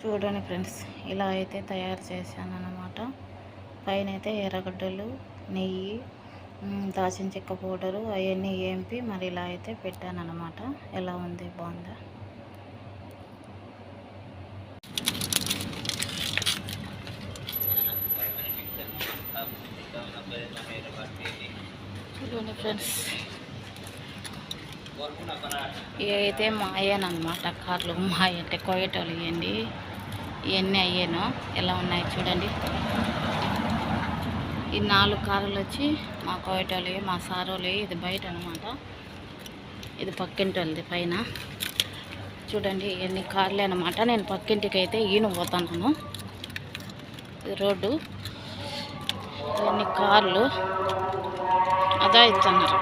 చూడండి ఫ్రెండ్స్, ఇలా అయితే తయారు చేశాను అన్నమాట. పైన అయితే ఎర్రగడ్డలు, నెయ్యి, దాచిన చెక్క పౌడరు అవన్నీ వేంపి మరి ఇలా అయితే పెట్టాను అన్నమాట. ఎలా ఉంది, బాగుందా? చూడండి ఫ్రెండ్స్, ఇవైతే మా అయ్యానమాట. కార్లు మా అంటే కోయటోళ్ళు ఇవ్వండి, ఇవన్నీ అయ్యాను. ఎలా ఉన్నాయి చూడండి. ఈ 4 కార్లు వచ్చి మా కోయటోళ్ళు, మా సారోళ్ళు. ఇది బయట అనమాట, ఇది పక్కింటి వాళ్ళది పైన. చూడండి ఎన్ని కార్లే అనమాట. నేను పక్కింటికి అయితే ఈయన పోతున్నాను. ఇది రోడ్డు, ఎన్ని కార్లు అదా ఇస్తున్నారు.